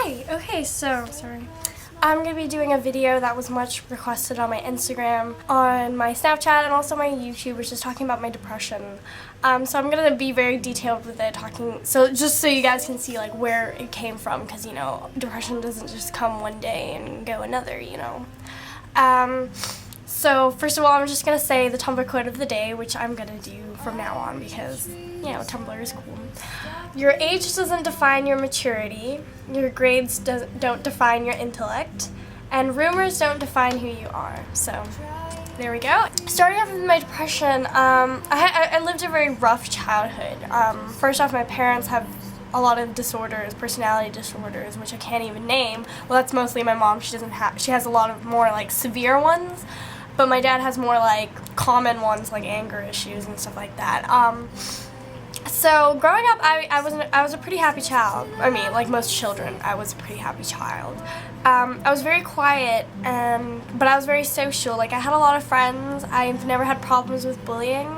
Hi! Okay, so, sorry. I'm going to be doing a video that was much requested on my Instagram, on my Snapchat, and also my YouTube, which is talking about my depression. So I'm going to be very detailed with it, just so you guys can see like where it came from, because, you know, depression doesn't just come one day and go another, you know. So first of all, I'm just going to say the Tumblr quote of the day, which I'm going to do from now on because, you know, Tumblr is cool. Your age doesn't define your maturity, your grades don't define your intellect, and rumors don't define who you are. So there we go. Starting off with my depression, I lived a very rough childhood. First off, my parents have a lot of disorders, personality disorders, which I can't even name. Well, that's mostly my mom. She has a lot of more like severe ones, but my dad has more like common ones like anger issues and stuff like that. So growing up, I was a pretty happy child. I mean, like most children, I was a pretty happy child. I was very quiet, but I was very social. Like I had a lot of friends. I've never had problems with bullying.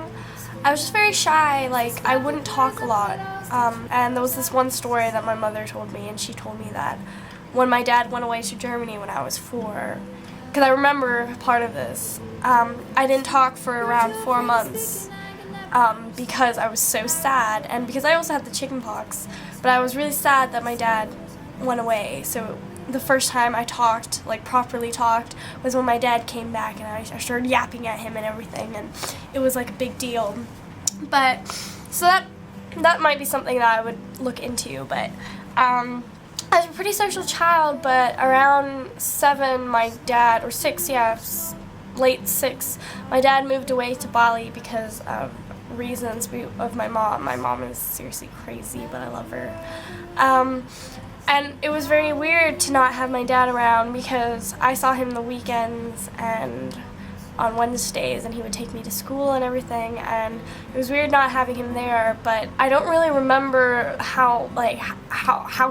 I was just very shy. Like I wouldn't talk a lot. And there was this one story that my mother told me, and she told me that when my dad went away to Germany when I was 4, because I remember part of this, I didn't talk for around 4 months. Because I was so sad, and because I also had the chicken pox, but I was really sad that my dad went away. So the first time I talked, like properly talked, was when my dad came back, and I started yapping at him and everything, and it was like a big deal. But so that might be something that I would look into. But I was a pretty social child, but around 7, my dad, or 6, yeah, late 6, my dad moved away to Bali because of reasons of my mom. My mom is seriously crazy, but I love her. And it was very weird to not have my dad around because I saw him the weekends and on Wednesdays, and he would take me to school and everything, and it was weird not having him there. But I don't really remember how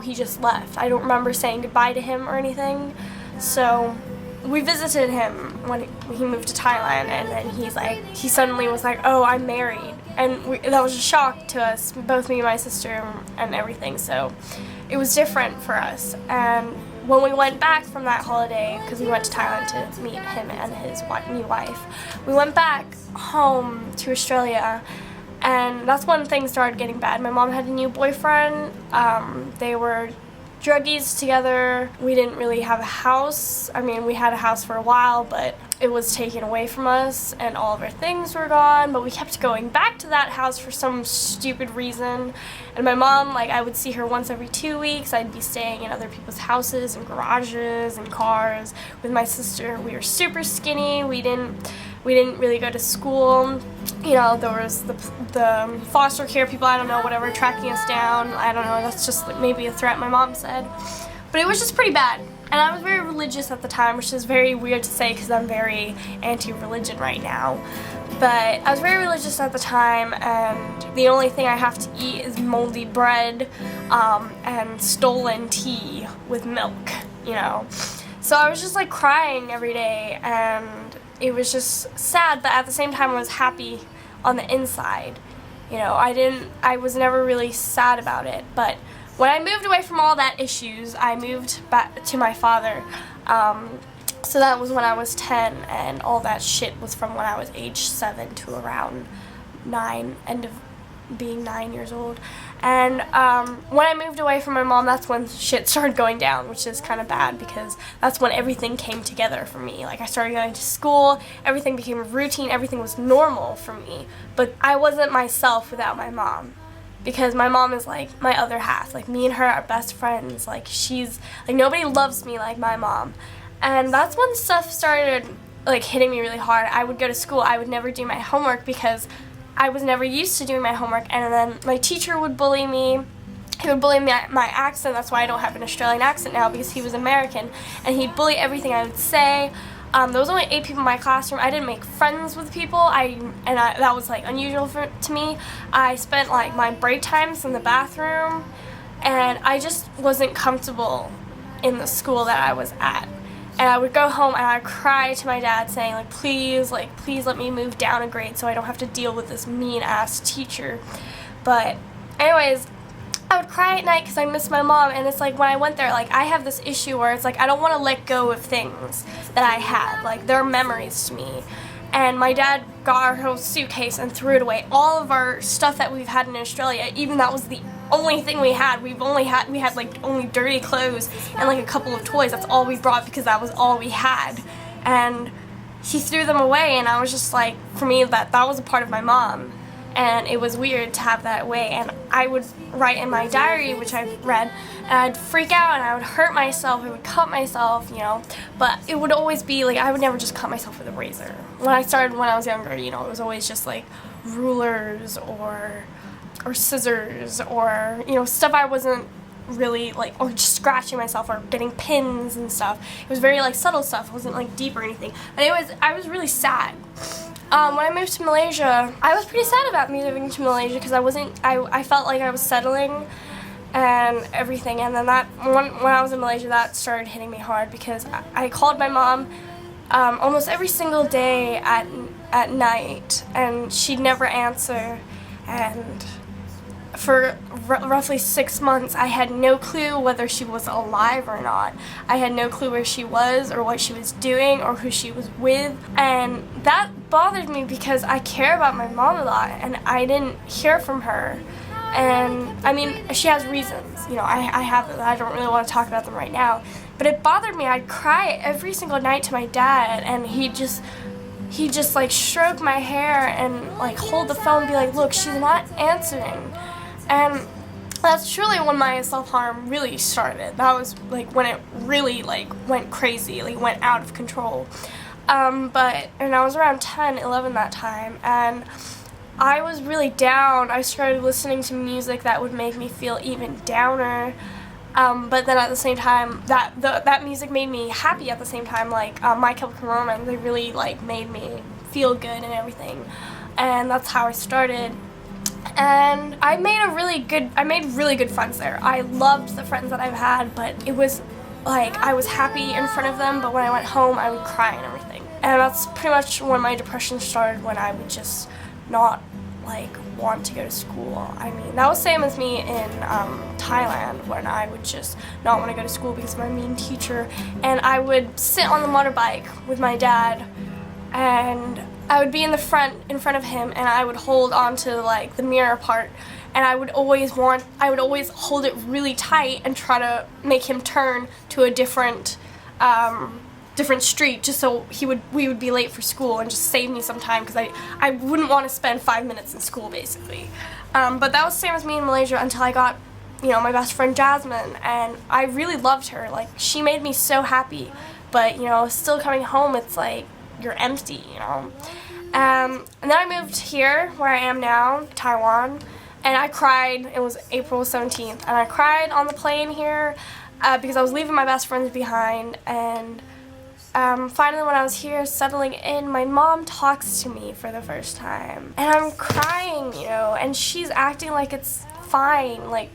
he just left. I don't remember saying goodbye to him or anything. So we visited him when he moved to Thailand, and then he suddenly was like, oh, I'm married. And that was a shock to us, both me and my sister and everything, so it was different for us. And when we went back from that holiday, because we went to Thailand to meet him and his new wife, we went back home to Australia, and that's when things started getting bad. My mom had a new boyfriend. They were druggies together. We didn't really have a house. I mean, we had a house for a while, but it was taken away from us and all of our things were gone, but we kept going back to that house for some stupid reason. And my mom, like, I would see her once every 2 weeks. I'd be staying in other people's houses and garages and cars with my sister. We were super skinny. We didn't really go to school. You know, there was the foster care people, I don't know, whatever, tracking us down. I don't know, that's just maybe a threat, my mom said. But it was just pretty bad. And I was very religious at the time, which is very weird to say because I'm very anti-religion right now. But I was very religious at the time, and the only thing I have to eat is moldy bread and stolen tea with milk, you know. So I was just like crying every day, and it was just sad, but at the same time I was happy on the inside. You know, I was never really sad about it. But when I moved away from all that issues, I moved back to my father. So that was when I was 10, and all that shit was from when I was age 7 to around 9, end of being 9 years old. And when I moved away from my mom, that's when shit started going down, which is kind of bad because that's when everything came together for me. Like I started going to school, everything became a routine, everything was normal for me. But I wasn't myself without my mom, because my mom is like my other half. Like me and her are best friends. Like she's like, nobody loves me like my mom. And that's when stuff started like hitting me really hard. I would go to school, I would never do my homework because I was never used to doing my homework, and then my teacher would bully me. He would bully my accent. That's why I don't have an Australian accent now, because he was American, and he'd bully everything I would say. There was only 8 people in my classroom. I didn't make friends with people. That was like unusual to me. I spent like my break times in the bathroom, and I just wasn't comfortable in the school that I was at. And I would go home and I would cry to my dad saying, please let me move down a grade so I don't have to deal with this mean-ass teacher. But anyways, I would cry at night because I miss my mom, and it's like when I went there, like I have this issue where it's like I don't want to let go of things that I had, like they're memories to me. And my dad got our whole suitcase and threw it away. All of our stuff that we've had in Australia, even that was the only thing we had. We had like only dirty clothes and like a couple of toys. That's all we brought because that was all we had. And he threw them away, and I was just like, for me, that was a part of my mom. And it was weird to have that away. And I would write in my diary, which I've read, and I'd freak out and I would hurt myself, I would cut myself, you know. But it would always be like, I would never just cut myself with a razor. When I started when I was younger, you know, it was always just like rulers or scissors or, you know, stuff I wasn't really like, or just scratching myself or getting pins and stuff. It was very like subtle stuff. It wasn't like deep or anything. But I was really sad. When I moved to Malaysia, I was pretty sad about moving to Malaysia because I felt like I was settling and everything. And then when I was in Malaysia, that started hitting me hard because I called my mom almost every single day at night, and she'd never answer. And for roughly 6 months, I had no clue whether she was alive or not. I had no clue where she was or what she was doing or who she was with. And that bothered me because I care about my mom a lot, and I didn't hear from her. And I mean, she has reasons, you know, I don't really want to talk about them right now. But it bothered me. I'd cry every single night to my dad, and he'd just like stroke my hair and like hold the phone and be like, look, she's not answering. And that's truly when my self-harm really started. That was like when it really like went crazy, like went out of control. And I was around 10, 11 that time, and I was really down. I started listening to music that would make me feel even downer. But then at the same time, that music made me happy at the same time. Like My Chemical Romance, they really like made me feel good and everything. And that's how I started. And I made really good friends there. I loved the friends that I've had, but it was like I was happy in front of them, but when I went home, I would cry and everything. And that's pretty much when my depression started, when I would just not like want to go to school. I mean, that was same as me in Thailand, when I would just not want to go to school because of my mean teacher. And I would sit on the motorbike with my dad, and I would be in front of him, and I would hold onto like the mirror part, and I would always hold it really tight and try to make him turn to a different street, just so we would be late for school and just save me some time, because I wouldn't want to spend 5 minutes in school basically. But that was the same as me in Malaysia until I got, you know, my best friend Jasmine, and I really loved her. Like, she made me so happy, but you know, still coming home, it's like you're empty, you know. And then I moved here, where I am now, Taiwan, and I cried. It was April 17th, and I cried on the plane here because I was leaving my best friends behind. And finally, when I was here settling in, my mom talks to me for the first time, and I'm crying, you know, and she's acting like it's fine, like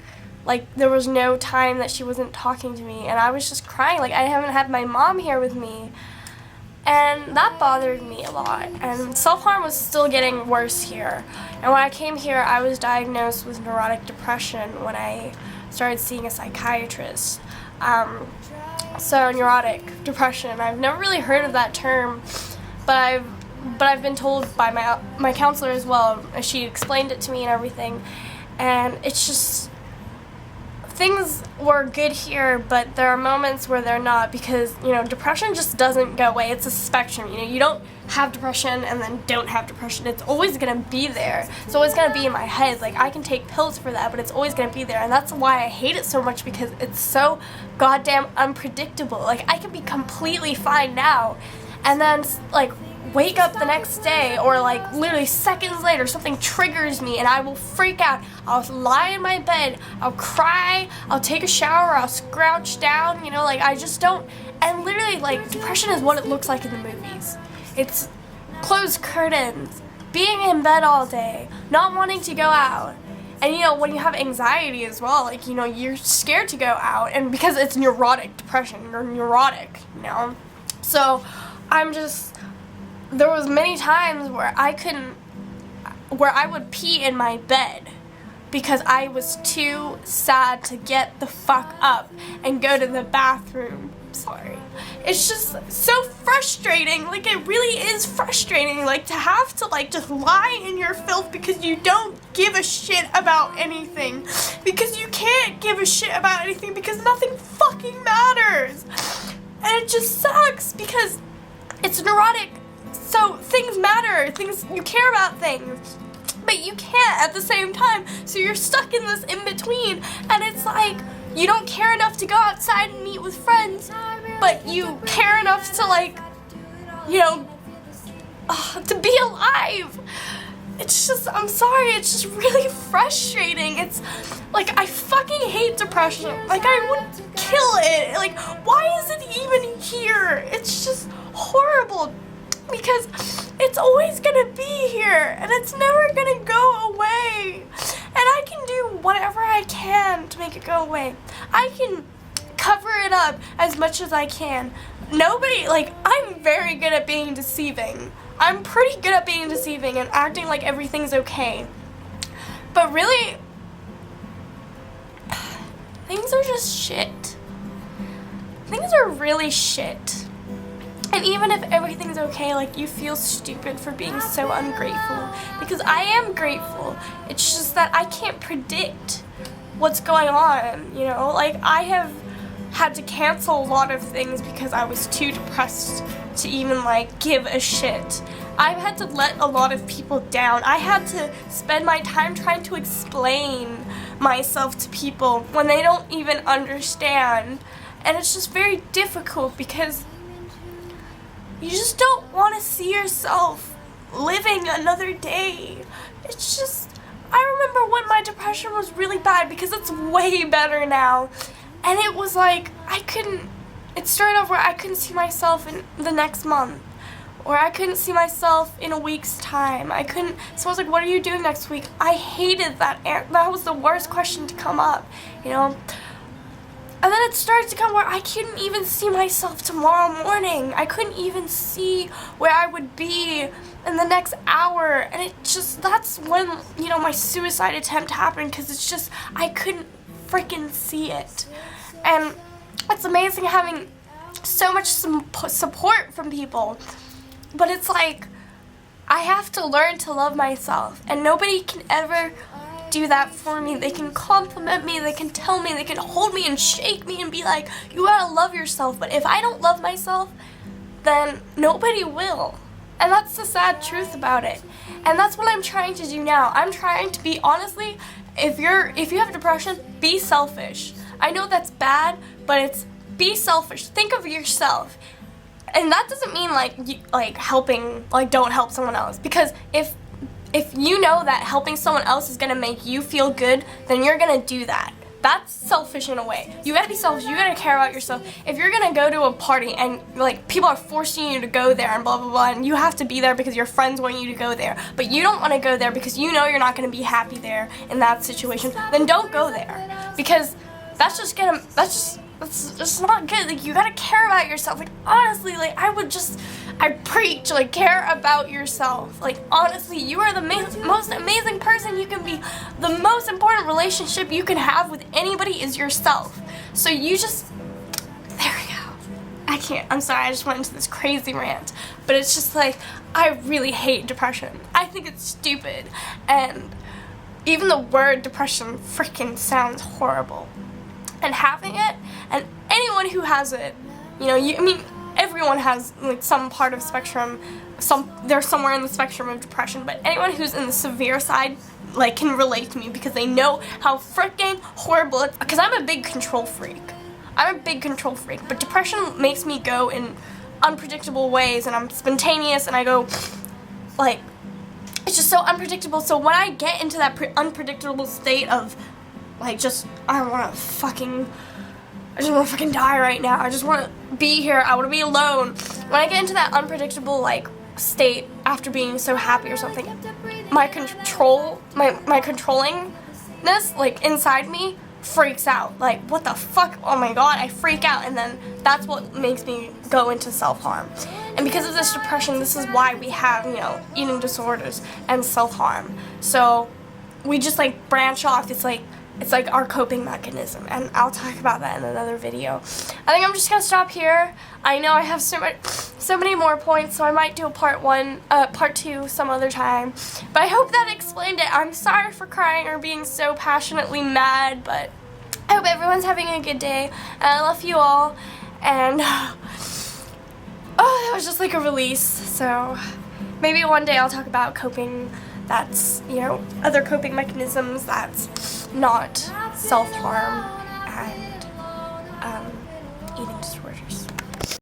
there was no time that she wasn't talking to me, and I was just crying, like I haven't had my mom here with me. And that bothered me a lot, and self-harm was still getting worse here. And when I came here, I was diagnosed with neurotic depression when I started seeing a psychiatrist. So neurotic depression, I've never really heard of that term, but I've been told by my counselor as well. She explained it to me and everything, and it's just, things were good here, but there are moments where they're not, because, you know, depression just doesn't go away. It's a spectrum, you know. You don't have depression and then don't have depression. It's always going to be there. It's always going to be in my head. Like, I can take pills for that, but it's always going to be there, and that's why I hate it so much, because it's so goddamn unpredictable. Like, I can be completely fine now, and then, like, wake up the next day, or like literally seconds later something triggers me and I will freak out. I'll lie in my bed, I'll cry, I'll take a shower, I'll crouch down, you know, like I just don't. And literally, like, depression is what it looks like in the movies. It's closed curtains, being in bed all day, not wanting to go out. And, you know, when you have anxiety as well, like, you know, you're scared to go out, and because it's neurotic depression, you're neurotic, you know. So there was many times where I would pee in my bed, because I was too sad to get the fuck up and go to the bathroom. Sorry. It's just so frustrating. Like, it really is frustrating, like, to have to, like, just lie in your filth because you don't give a shit about anything. Because you can't give a shit about anything because nothing fucking matters. And it just sucks because it's neurotic. So things matter. Things, you care about things. But you can't at the same time. So you're stuck in this in-between. And it's like, you don't care enough to go outside and meet with friends, but you care enough to, like, you know, to be alive. It's just, I'm sorry, it's just really frustrating. It's like, I fucking hate depression. Like, I would kill it. Like, why is it even here? It's just horrible because it's always gonna be here and it's never gonna go away. And I can do whatever I can to make it go away. I can cover it up as much as I can. Nobody, like, I'm very good at being deceiving. I'm pretty good at being deceiving and acting like everything's okay. But really, things are just shit. Things are really shit. And even if everything's okay, like, you feel stupid for being so ungrateful. Because I am grateful. It's just that I can't predict what's going on, you know? Like, I have had to cancel a lot of things because I was too depressed to even, like, give a shit. I've had to let a lot of people down. I had to spend my time trying to explain myself to people when they don't even understand. And it's just very difficult because you just don't want to see yourself living another day. It's just, I remember when my depression was really bad because it's way better now. And it was like, it started off where I couldn't see myself in the next month. Or I couldn't see myself in a week's time. So I was like, what are you doing next week? I hated that. That was the worst question to come up, you know? And then it started to come where I couldn't even see myself tomorrow morning. I couldn't even see where I would be in the next hour. And it just, that's when, you know, my suicide attempt happened because it's just, I couldn't freaking see it. And it's amazing having so much support from people. But it's like, I have to learn to love myself. And nobody can ever do that for me. They can compliment me, they can tell me, they can hold me and shake me and be like, you gotta love yourself. But if I don't love myself, then nobody will. And that's the sad truth about it. And that's what I'm trying to do now. I'm trying to be, honestly, if you have depression, be selfish. I know that's bad, but it's be selfish. Think of yourself. And that doesn't mean like helping, like don't help someone else. Because if you know that helping someone else is gonna make you feel good, then you're gonna do that. That's selfish in a way. You gotta be selfish, you gotta care about yourself. If you're gonna go to a party and like people are forcing you to go there and blah blah blah, and you have to be there because your friends want you to go there, but you don't wanna go there because you know you're not gonna be happy there in that situation, then don't go there. Because that's just not good. Like, you gotta care about yourself. Like, honestly, like, I preach, like, care about yourself. Like, honestly, you are the most amazing person you can be. The most important relationship you can have with anybody is yourself. So you just, there we go. I can't, I'm sorry, I just went into this crazy rant. But it's just like, I really hate depression. I think it's stupid. And even the word depression freaking sounds horrible. And having it, and anyone who has it, you know, I mean, everyone has like some part of spectrum, they're somewhere in the spectrum of depression, but anyone who's in the severe side, like, can relate to me because they know how freaking horrible it's, because I'm a big control freak. But depression makes me go in unpredictable ways, and I'm spontaneous, and I go, like, it's just so unpredictable. So when I get into that unpredictable state of, like, I just want to fucking die right now. I just want to be here. I want to be alone. When I get into that unpredictable, like, state after being so happy or something, my controllingness, like, inside me freaks out. Like, what the fuck? Oh my god, I freak out. And then that's what makes me go into self-harm. And because of this depression, this is why we have, you know, eating disorders and self-harm. So we just like branch off. It's like our coping mechanism, and I'll talk about that in another video. I think I'm just gonna stop here. I know I have so many more points, so I might do a part 2 some other time. But I hope that explained it. I'm sorry for crying or being so passionately mad, but I hope everyone's having a good day, and I love you all. And oh, that was just like a release. So maybe one day I'll talk about coping. That's, you know, other coping mechanisms that's not self-harm and eating disorders.